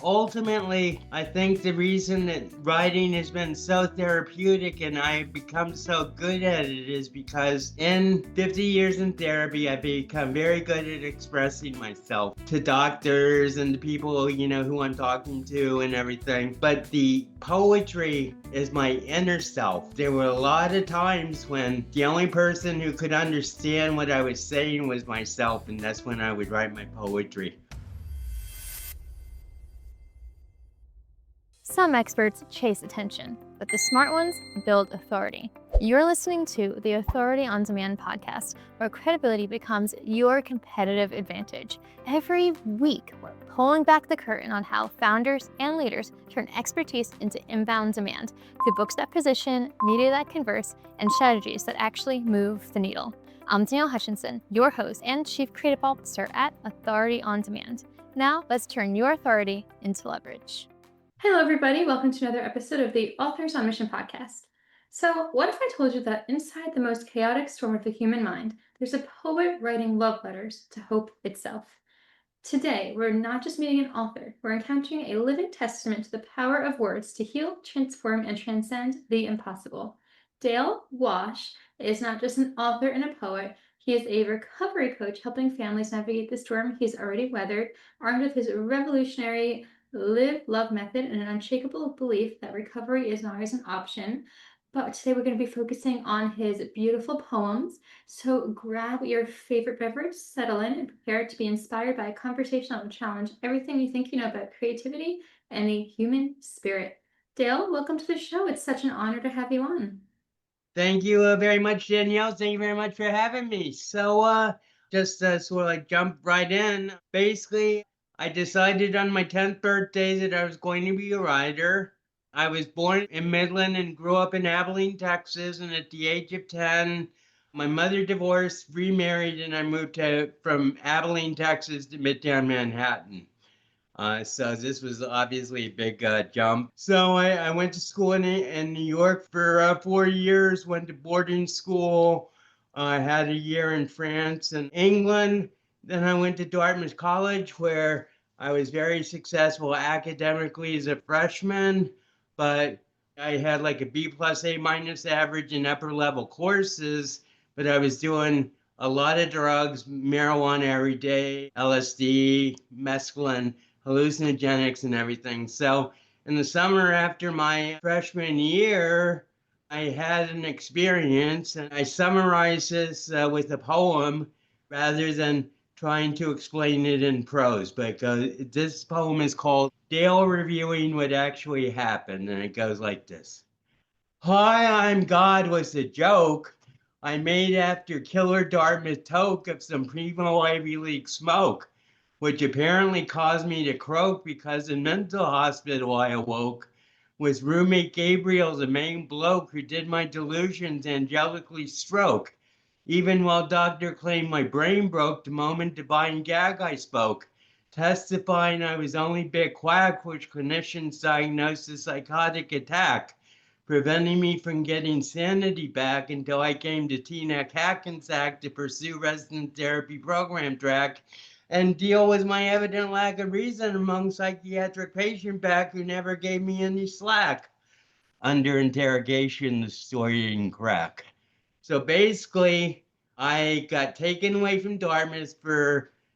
Ultimately, I think the reason that writing has been so therapeutic and I've become so good at it is because in 50 years in therapy, I've become very good at expressing myself to doctors and the people, who I'm talking to and everything. But the poetry is my inner self. There were a lot of times when the only person who could understand what I was saying was myself, and that's when I would write my poetry. Some experts chase attention, but the smart ones build authority. You're listening to the Authority on Demand podcast, where credibility becomes your competitive advantage. Every week, we're pulling back the curtain on how founders and leaders turn expertise into inbound demand through books that position, media that converse, and strategies that actually move the needle. I'm Danielle Hutchinson, your host and Chief Creative Officer at Authority on Demand. Now, let's turn your authority into leverage. Hello, everybody. Welcome to another episode of the Authors on Mission podcast. So, what if I told you that inside the most chaotic storm of the human mind, there's a poet writing love letters to hope itself? Today, we're not just meeting an author, we're encountering a living testament to the power of words to heal, transform, and transcend the impossible. Dale Walsh is not just an author and a poet, he is a recovery coach helping families navigate the storm he's already weathered, armed with his revolutionary live, love method and an unshakable belief that recovery is not always an option. But today we're going to be focusing on his beautiful poems. So grab your favorite beverage, settle in, and prepare to be inspired by a conversation that will challenge everything you think you know about creativity and the human spirit. Dale, welcome to the show. It's such an honor to have you on. Thank you very much, Danielle. Thank you very much for having me. So, just sort of like jump right in. Basically, I decided on my 10th birthday that I was going to be a writer. I was born in Midland and grew up in Abilene, Texas. And at the age of 10, my mother divorced, remarried, and I moved from Abilene, Texas to Midtown Manhattan. So this was obviously a big jump. So I went to school in New York for 4 years, went to boarding school. I had a year in France and England. Then I went to Dartmouth College, where I was very successful academically as a freshman, but I had like a B plus A minus average in upper level courses, but I was doing a lot of drugs, marijuana every day, LSD, mescaline, hallucinogenics and everything. So in the summer after my freshman year, I had an experience, and I summarized this with a poem rather than trying to explain it in prose. But this poem is called Dale Reviewing What Actually Happened, and it goes like this. Hi, I'm God was a joke I made after Killer Dartmouth toke of some primo Ivy League smoke, which apparently caused me to croak because in mental hospital I awoke with roommate Gabriel, the main bloke who did my delusions angelically stroke, even while doctor claimed my brain broke the moment divine gag I spoke, testifying I was only bit quack, which clinicians diagnosed a psychotic attack, preventing me from getting sanity back until I came to Teaneck Hackensack to pursue resident therapy program track and deal with my evident lack of reason among psychiatric patient back who never gave me any slack. Under interrogation, the story didn't crack. So basically, I got taken away from Dartmouth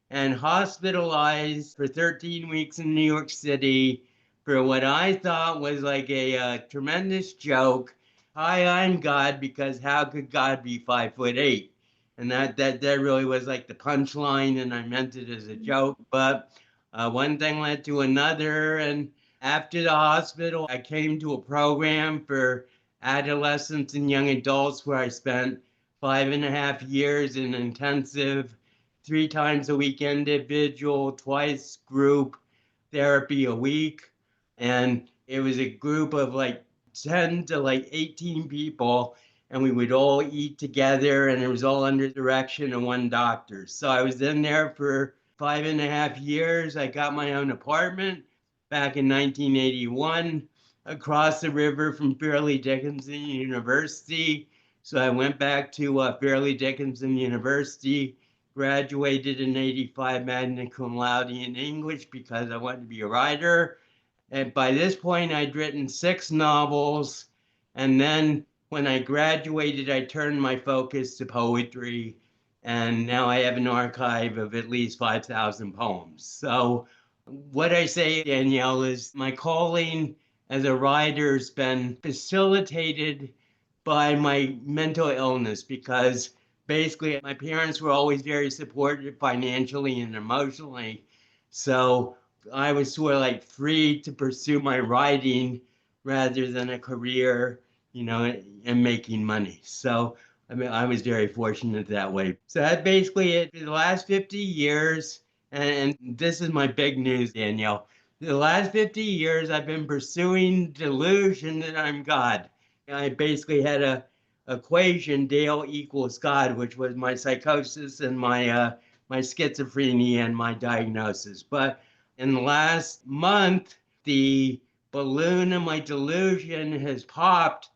and hospitalized for 13 weeks in New York City for what I thought was like a tremendous joke. Hi, I'm God, because how could God be 5'8"? And that really was like the punchline, and I meant it as a joke. But one thing led to another, and after the hospital, I came to a program for adolescents and young adults where I spent 5.5 years in intensive, 3 times a week individual, twice group therapy a week. And it was a group of like 10 to like 18 people, and we would all eat together, and it was all under direction of one doctor. So I was in there for 5.5 years. I got my own apartment back in 1981 across the river from Fairleigh Dickinson University. So I went back to Fairleigh Dickinson University, graduated in 85 magna cum laude in English because I wanted to be a writer. And by this point, I'd written 6 novels. And then when I graduated, I turned my focus to poetry. And now I have an archive of at least 5,000 poems. So, what I say, Danielle, is my calling as a writer has been facilitated by my mental illness because basically my parents were always very supportive financially and emotionally. So I was sort of like free to pursue my writing rather than a career, and making money. So I mean, I was very fortunate that way. So that's basically it. For the last 50 years, and this is my big news, Danielle. The last 50 years, I've been pursuing delusion that I'm God. I basically had a equation, Dale equals God, which was my psychosis and my schizophrenia and my diagnosis. But in the last month, the balloon of my delusion has popped,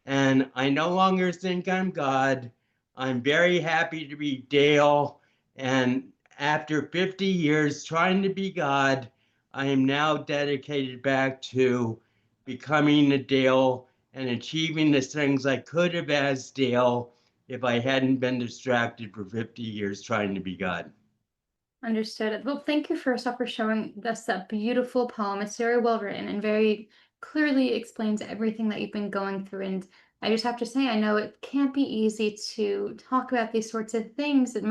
and I no longer think I'm God. I'm very happy to be Dale. And after 50 years trying to be God, I am now dedicated back to becoming a Dale and achieving the things I could have as Dale if I hadn't been distracted for 50 years trying to be God. Understood. Well, thank you first off for showing us that beautiful poem. It's very well written and very clearly explains everything that you've been going through. And I just have to say, I know it can't be easy to talk about these sorts of things. It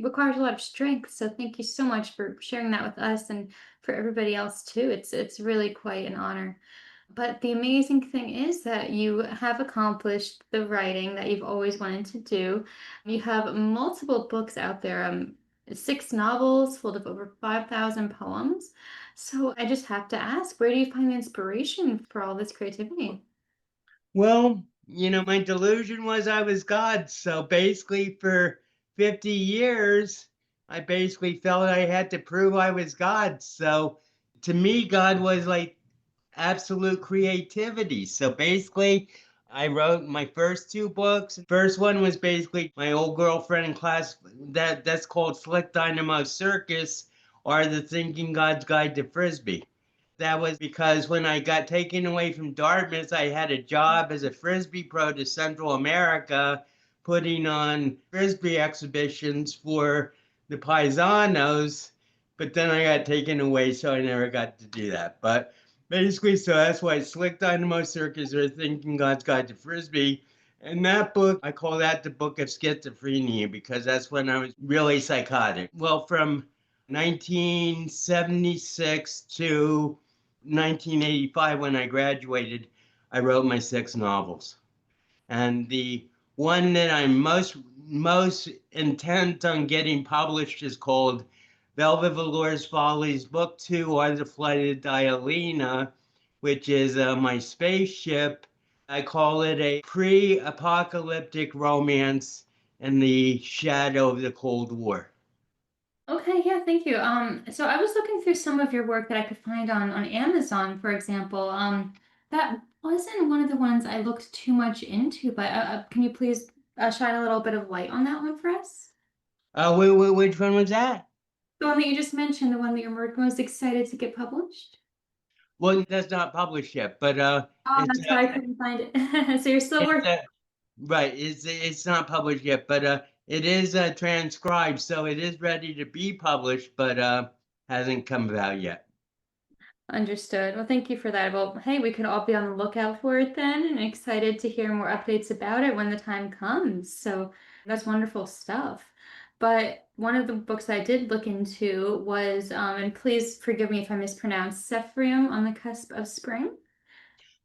requires a lot of strength. So thank you so much for sharing that with us and for everybody else too. It's really quite an honor. But the amazing thing is that you have accomplished the writing that you've always wanted to do. You have multiple books out there, 6 novels full of over 5,000 poems. So I just have to ask, where do you find the inspiration for all this creativity? Well, my delusion was I was God. So basically, for 50 years, I basically felt I had to prove I was God. So to me, God was like absolute creativity. So basically, I wrote my first 2 books. First one was basically my old girlfriend in class that's called Slick Dynamo Circus, or The Thinking God's Guide to Frisbee. That was because when I got taken away from Dartmouth, I had a job as a Frisbee pro to Central America, putting on Frisbee exhibitions for the Paisanos. But then I got taken away, so I never got to do that. But basically, so that's why Slick Dynamo Circus or Thinking God's Guide to Frisbee. And that book, I call that the book of schizophrenia because that's when I was really psychotic. Well, from 1976 to 1985, when I graduated, I wrote my 6 novels. And the one that I'm most intent on getting published is called Velvet Velour's Follies, Book 2, or The Flight of Dialina, which is my spaceship. I call it a pre-apocalyptic romance in the shadow of the Cold War. Okay, yeah, thank you. So I was looking through some of your work that I could find on Amazon, for example. That wasn't one of the ones I looked too much into, but can you please shine a little bit of light on that one for us? Which one was that? The one that you just mentioned, the one that you're most excited to get published? Well, that's not published yet, but Oh, it's that's why I couldn't find it. So you're still it's working. right. It's not published yet, but it is transcribed, so it is ready to be published, but hasn't come about yet. Understood. Well, thank you for that. Well, hey, we can all be on the lookout for it then and excited to hear more updates about it when the time comes. So that's wonderful stuff. But one of the books I did look into was, and please forgive me if I mispronounce, Cephrium on the Cusp of Spring.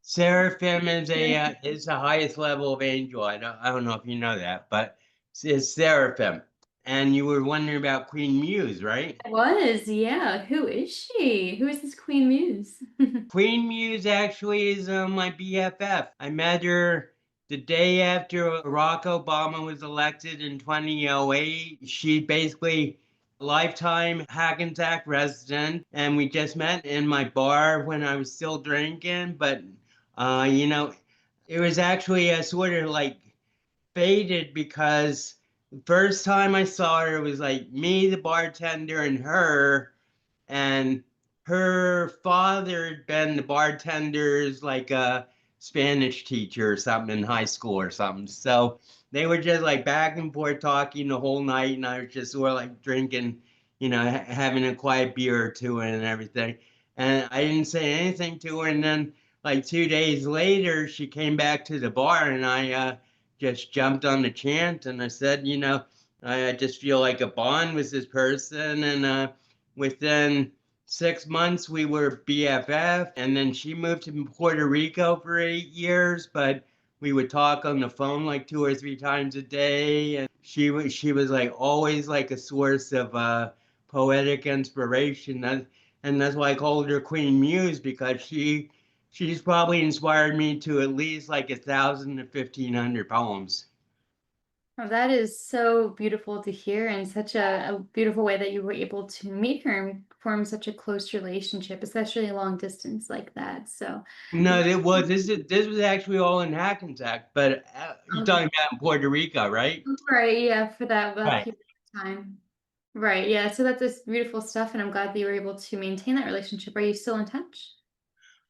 Seraphim is the highest level of angel. I don't know if you know that, but it's Seraphim. And you were wondering about Queen Muse, right? It was, yeah. Who is she? Who is this Queen Muse? Queen Muse actually is my BFF. I met her the day after Barack Obama was elected in 2008. She basically lifetime Hackensack resident, and we just met in my bar when I was still drinking. But uh, you know, it was actually a sort of like faded because First time I saw her, it was like me, the bartender, and her. And her father had been the bartender's like a Spanish teacher or something in high school or something. So they were just like back and forth talking the whole night, and I was just sort of like drinking, having a quiet beer or two and everything. And I didn't say anything to her. And then like 2 days later, she came back to the bar, and I just jumped on the chant, and I said, I just feel like a bond with this person, and within 6 months we were BFF, and then she moved to Puerto Rico for 8 years, but we would talk on the phone like 2 or 3 times a day. And she was like always like a source of poetic inspiration. And that's why I called her Queen Muse, because she's probably inspired me to at least like 1,000 to 1,500 poems. Oh, that is so beautiful to hear, and such a beautiful way that you were able to meet her and form such a close relationship, especially long distance like that. So, No, this was actually all in Hackensack, but you're okay. talking about in Puerto Rico, right? Right, yeah, for that Right. period of time. Right, yeah. So that's just beautiful stuff, and I'm glad that you were able to maintain that relationship. Are you still in touch?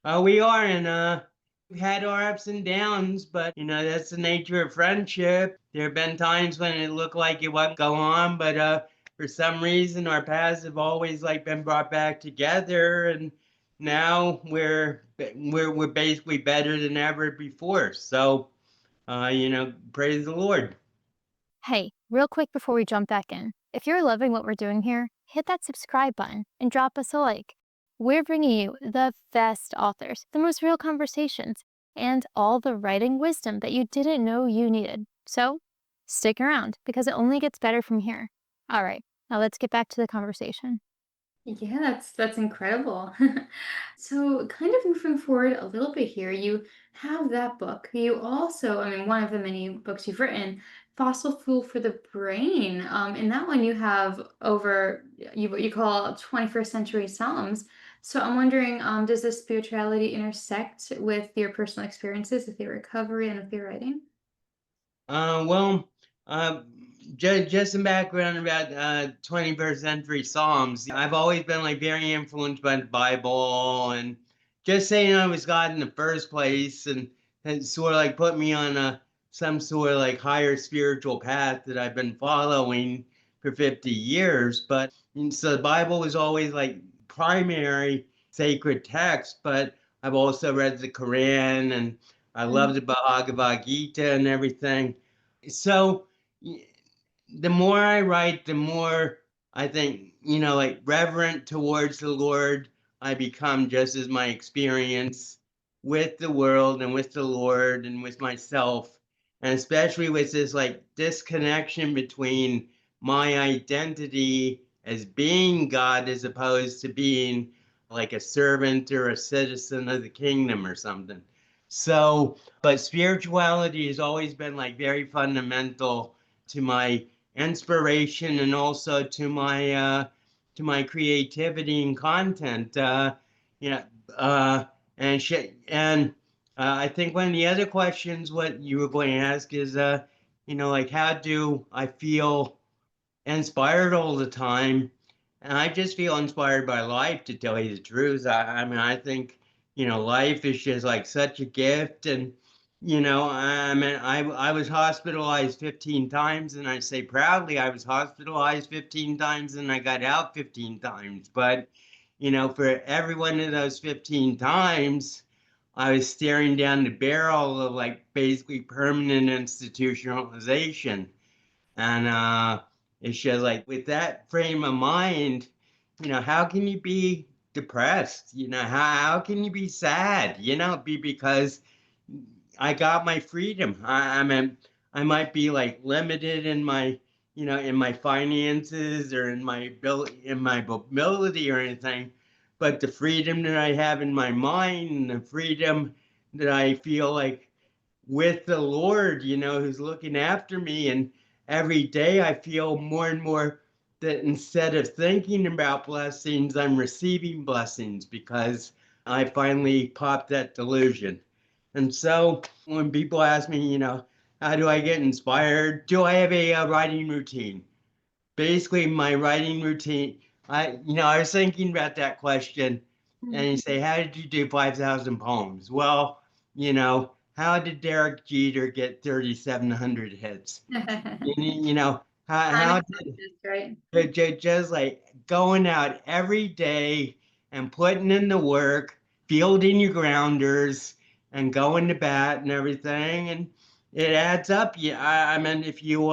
We are, and we've had our ups and downs, but that's the nature of friendship. There have been times when it looked like it wouldn't go on, but for some reason our paths have always like been brought back together, and now we're basically better than ever before. So praise the Lord. Hey, real quick before we jump back in, if you're loving what we're doing here, hit that subscribe button and drop us a like. We're bringing you the best authors, the most real conversations, and all the writing wisdom that you didn't know you needed. So stick around because it only gets better from here. All right, now let's get back to the conversation. Yeah, that's incredible. So, kind of moving forward a little bit here, you have that book. You also, I mean, one of the many books you've written, Fossil Fuel for the Brain. In that one, you have over you what you call 21st century Psalms. So, I'm wondering, does this spirituality intersect with your personal experiences, with your recovery, and with your writing? Well, uh, just some background about 21st century Psalms. I've always been like very influenced by the Bible, and just saying I was God in the first place, and sort of like put me on some sort of like higher spiritual path that I've been following for 50 years. But and so the Bible was always like primary sacred text, but I've also read the Quran, and I love the Bhagavad Gita and everything. So the more I write, the more I think, like reverent towards the Lord I become, just as my experience with the world and with the Lord and with myself, and especially with this like disconnection between my identity as being God as opposed to being like a servant or a citizen of the kingdom or something. So, but spirituality has always been like very fundamental to my inspiration and also to my creativity and content. You know, uh, and I think one of the other questions what you were going to ask is, like how do I feel inspired all the time? And I just feel inspired by life, to tell you the truth. I mean, I think, life is just like such a gift. And, I mean, I was hospitalized 15 times, and I say proudly I was hospitalized 15 times and I got out 15 times. But, for every one of those 15 times, I was staring down the barrel of like basically permanent institutionalization. And it's just like with that frame of mind, how can you be depressed? How can you be sad? Because I got my freedom. I mean, I might be like limited in my, in my finances or in my mobility or anything, but the freedom that I have in my mind, and the freedom that I feel like with the Lord, who's looking after me. And every day I feel more and more that instead of thinking about blessings, I'm receiving blessings because I finally popped that delusion. And so when people ask me, How do I get inspired? Do I have a writing routine? Basically, my writing routine. I was thinking about that question, and you say, how did you do 5,000 poems? Well, how did Derek Jeter get 3,700 hits? How did Right. just like going out every day and putting in the work, fielding your grounders, and going to bat and everything, and it adds up. Yeah, I mean, if you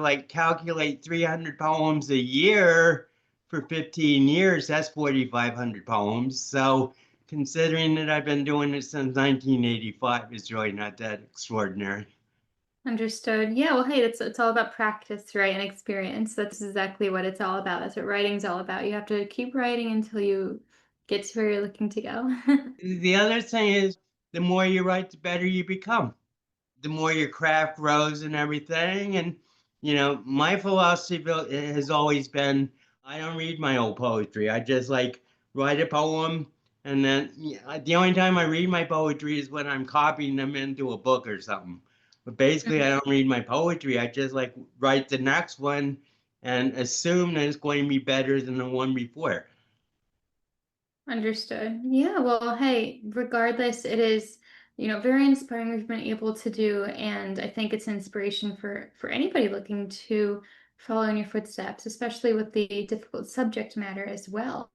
like calculate 300 poems a year for 15 years, that's 4,500 poems. So considering that I've been doing it since 1985, it's really not that extraordinary. Understood. Yeah, well, hey, it's all about practice, right? And experience. That's exactly what it's all about. That's what writing's all about. You have to keep writing until you get to where you're looking to go. The other thing is, the more you write, the better you become. The more your craft grows and everything. And, my philosophy has always been, I don't read my old poetry. I just like write a poem. And then the only time I read my poetry is when I'm copying them into a book or something. But basically, I don't read my poetry. I just like write the next one and assume that it's going to be better than the one before. Understood. Yeah, well, hey, regardless, it is, very inspiring what you've been able to do, and I think it's inspiration for anybody looking to follow in your footsteps, especially with the difficult subject matter as well.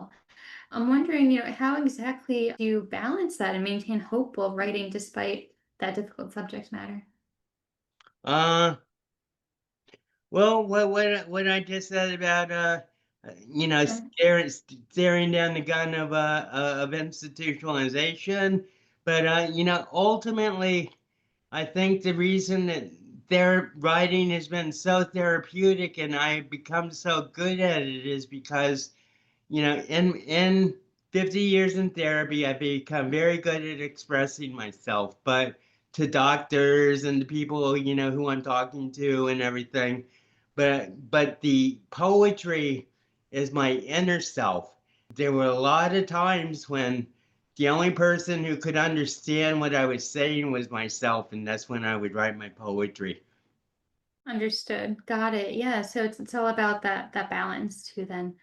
I'm wondering, how exactly do you balance that and maintain hope while writing despite that difficult subject matter? Uh, Well, what I just said about Yeah. staring down the gun of institutionalization, but ultimately, I think the reason that their writing has been so therapeutic and I've become so good at it is because in 50 years in therapy, I've become very good at expressing myself, but to doctors and the people, who I'm talking to and everything. But the poetry is my inner self. There were a lot of times when the only person who could understand what I was saying was myself, and that's when I would write my poetry. Understood. Got it. Yeah. So it's all about that balance too then.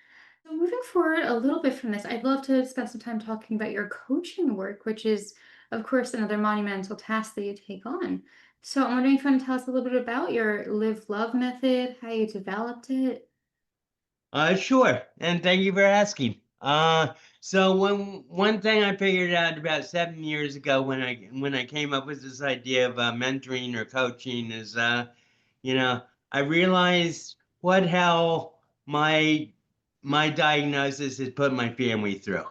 So moving forward a little bit from this, I'd love to spend some time talking about your coaching work, which is, of course, another monumental task that you take on. So I'm wondering if you want to tell us a little bit about your live love method, how you developed it. Sure, and thank you for asking. So one thing I figured out about 7 years ago when I came up with this idea of mentoring or coaching is, you know, I realized what hell my diagnosis has put my family through.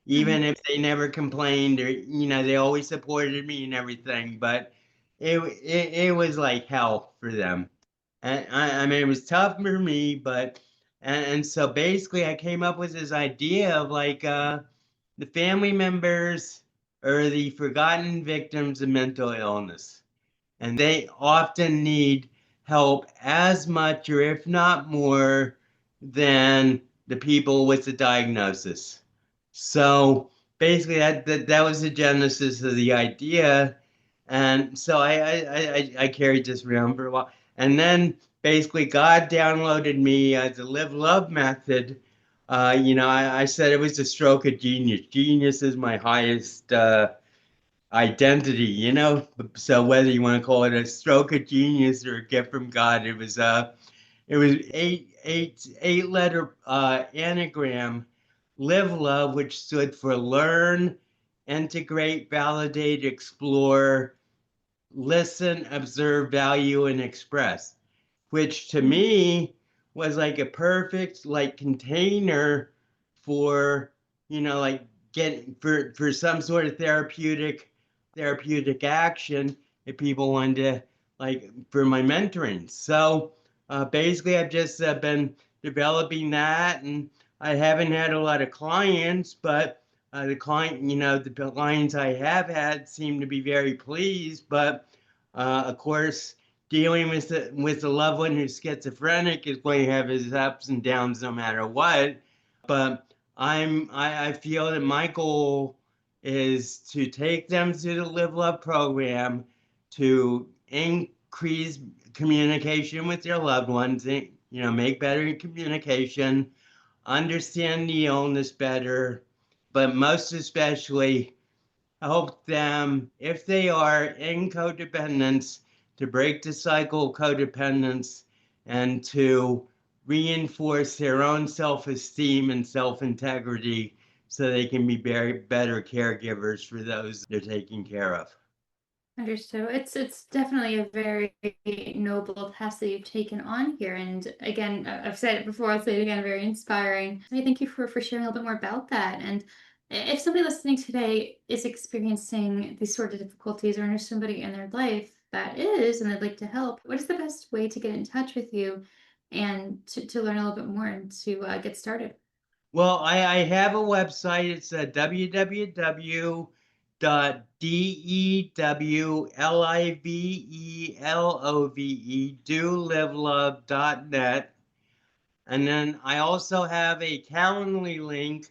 Even Mhm. if they never complained or they always supported me and everything, but it was like hell for them. And I mean, it was tough for me, but and so basically, I came up with this idea of like the family members are the forgotten victims of mental illness, and they often need help as much or if not more than the people with the diagnosis. So basically, that was the genesis of the idea, and so I carried this around for a while, and then basically God downloaded me the live love method. I said it was a stroke of genius. Genius is my highest identity, so whether you want to call it a stroke of genius or a gift from God, it was eight letter anagram, live love, which stood for learn, integrate, validate, explore, listen, observe, value, and express, which to me was like a perfect like container for like get for some sort of therapeutic action if people wanted to like for my mentoring. So basically I've just been developing that, and I haven't had a lot of clients, but the clients I have had seem to be very pleased. But of course, dealing with a loved one who's schizophrenic is going to have his ups and downs no matter what. But I feel that my goal is to take them through the Live Love program, to increase communication with your loved ones, make better communication, understand the illness better, but most especially help them, if they are in codependence, to break the cycle of codependence and to reinforce their own self-esteem and self-integrity so they can be better caregivers for those they're taking care of. Understood. It's definitely a very noble task that you've taken on here. And again, I've said it before, I'll say it again, very inspiring. I thank you for sharing a little bit more about that. And if somebody listening today is experiencing these sort of difficulties or knows somebody in their life that is, and they'd like to help, what is the best way to get in touch with you and to learn a little bit more and to get started? Well, I have a website. It's www.dewlivelove, dolivelove.net. And then I also have a Calendly link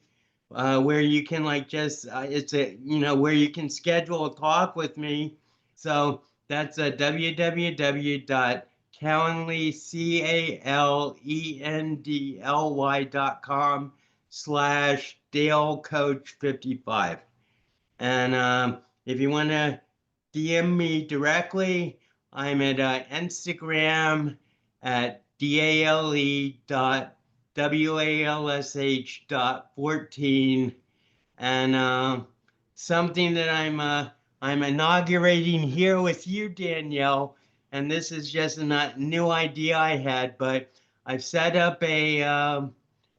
where you can it's where you can schedule a talk with me. So that's www.calendly.com/Dale Coach 55. And if you want to DM me directly, I'm at Instagram at DALE.WALSH.14. And something that I'm inaugurating here with you, Danielle, and this is just a new idea I had, but I've set up a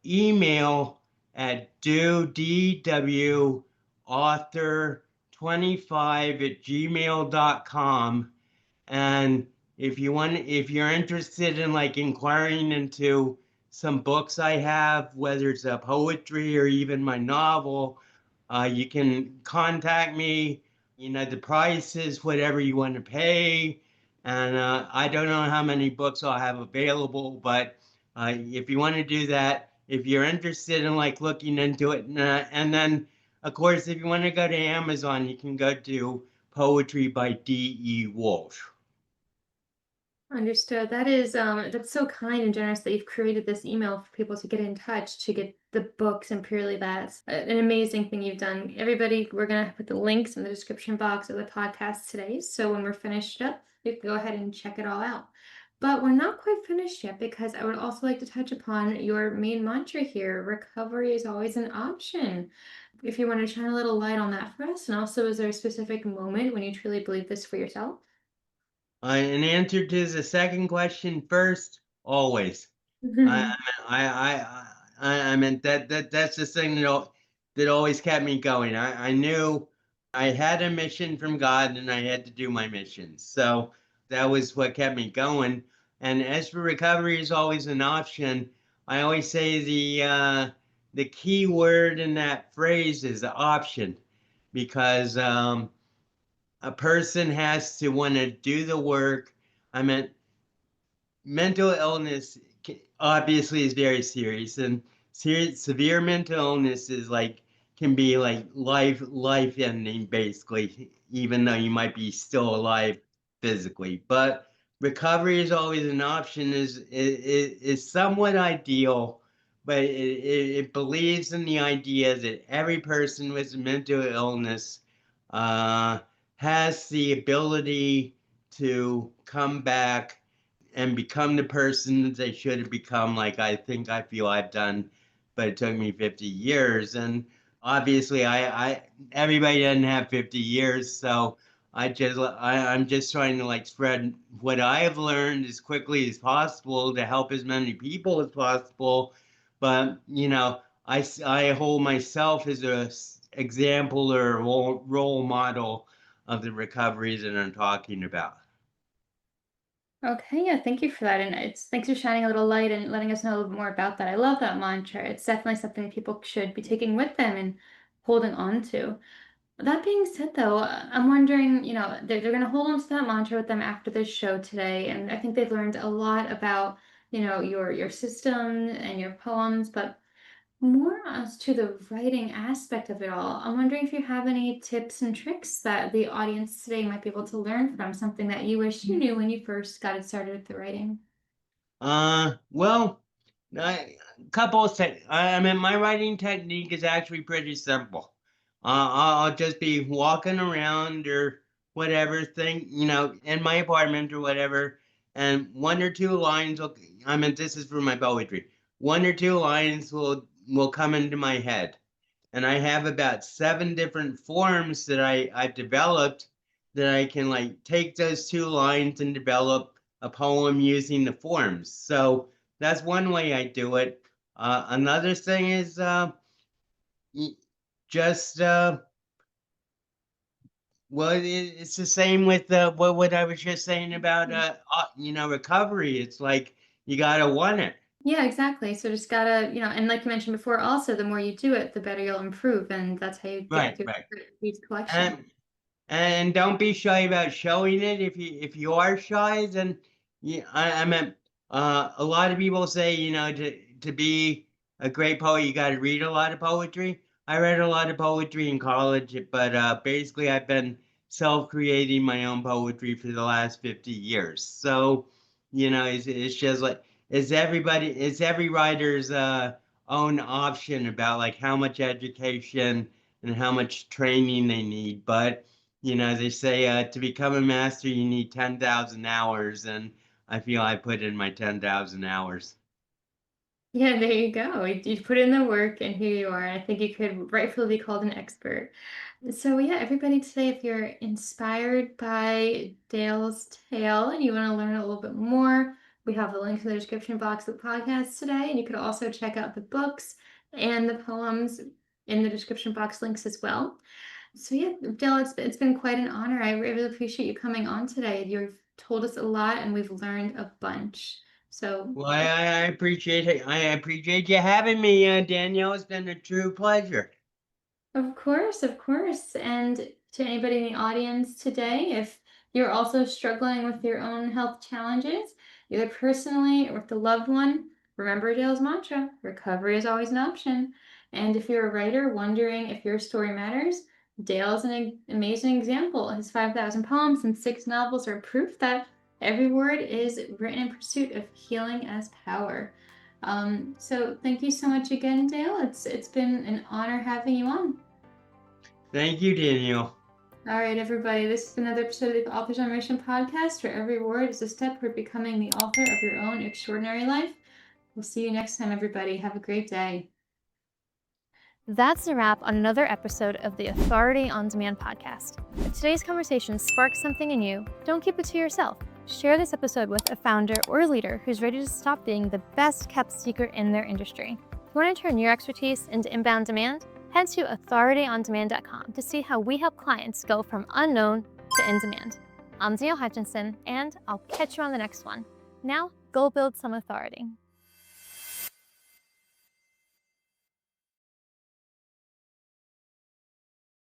email at dewauthor25@gmail.com. And if you're interested in like inquiring into some books I have, whether it's a poetry or even my novel, you can contact me. The price is whatever you want to pay. And I don't know how many books I'll have available, but if you want to do that, if you're interested in like looking into it, and then of course, if you want to go to Amazon, you can go to Poetry by D.E. Walsh. Understood. That's so kind and generous that you've created this email for people to get in touch to get the books, and purely that's an amazing thing you've done. Everybody, we're gonna put the links in the description box of the podcast today. So when we're finished up, you can go ahead and check it all out. But we're not quite finished yet because I would also like to touch upon your main mantra here. Recovery is always an option. If you want to shine a little light on that for us, and also is there a specific moment when you truly believe this for yourself? In answer to the second question first, always. I I meant that's the thing that always kept me going. I knew I had a mission from God and I had to do my mission. So that was what kept me going. And as for recovery is always an option, I always say the key word in that phrase is option, because a person has to want to do the work. I meant mental illness obviously is very serious, and severe mental illness is like can be like life ending basically, even though you might be still alive physically. But recovery is always an option, is somewhat ideal, but it believes in the idea that every person with mental illness uh, has the ability to come back and become the person that they should have become, like I feel I've done, but it took me 50 years. And obviously I everybody doesn't have 50 years, so I'm just trying to like spread what I have learned as quickly as possible to help as many people as possible. But I hold myself as a example or role model of the recoveries that I'm talking about. Okay, yeah, thank you for that. And thanks for shining a little light and letting us know a little bit more about that. I love that mantra. It's definitely something people should be taking with them and holding on to. That being said, though, I'm wondering, they're going to hold on to that mantra with them after this show today. And I think they've learned a lot about, your system and your poems. But More as to the writing aspect of it all, I'm wondering if you have any tips and tricks that the audience today might be able to learn from, something that you wish you knew when you first got it started with the writing. Well, I, couple of things. I mean, my writing technique is actually pretty simple. I'll just be walking around or whatever thing, in my apartment or whatever, and one or two lines will. I mean, this is for my poetry. One or two lines will come into my head, and I have about 7 different forms that I've developed that I can like take those 2 lines and develop a poem using the forms. So that's one way I do it. Another thing is just well, it's the same with what I was just saying about recovery. It's like you gotta want it. Yeah, exactly. So just gotta, and like you mentioned before, also the more you do it, the better you'll improve, and that's how you get Right, through right. each collection. And And don't be shy about showing it. If you are shy, then I mean, a lot of people say, to be a great poet, you got to read a lot of poetry. I read a lot of poetry in college, but basically, I've been self-creating my own poetry for the last 50 years. So, it's just like it's every writer's own option about like how much education and how much training they need, but they say to become a master, you need 10,000 hours, and I feel I put in my 10,000 hours. Yeah, there you go. You put in the work, and here you are. I think you could rightfully be called an expert. So, yeah, everybody today, if you're inspired by Dale's tale and you want to learn a little bit more, we have the link in the description box of the podcast today. And you could also check out the books and the poems in the description box links as well. So, yeah, Dale, it's been quite an honor. I really appreciate you coming on today. You've told us a lot and we've learned a bunch. So, Well, I appreciate it. I appreciate you having me, Danielle. It's been a true pleasure. of course, of course. And to anybody in the audience today, if you're also struggling with your own health challenges, either personally or with a loved one, remember Dale's mantra: recovery is always an option. And if you're a writer wondering if your story matters, Dale's an amazing example. His 5,000 poems and 6 novels are proof that every word is written in pursuit of healing as power. So thank you so much again, Dale. It's been an honor having you on. Thank you, Danielle. All right, everybody. This is another episode of the Authors on Mission podcast, where every word is a step toward becoming the author of your own extraordinary life. We'll see you next time, everybody. Have a great day. That's a wrap on another episode of the Authority on Demand podcast. If today's conversation sparked something in you, don't keep it to yourself. Share this episode with a founder or a leader who's ready to stop being the best kept secret in their industry. If you want to turn your expertise into inbound demand, head to authorityondemand.com to see how we help clients go from unknown to in demand. I'm Danielle Hutchinson, and I'll catch you on the next one. Now, go build some authority.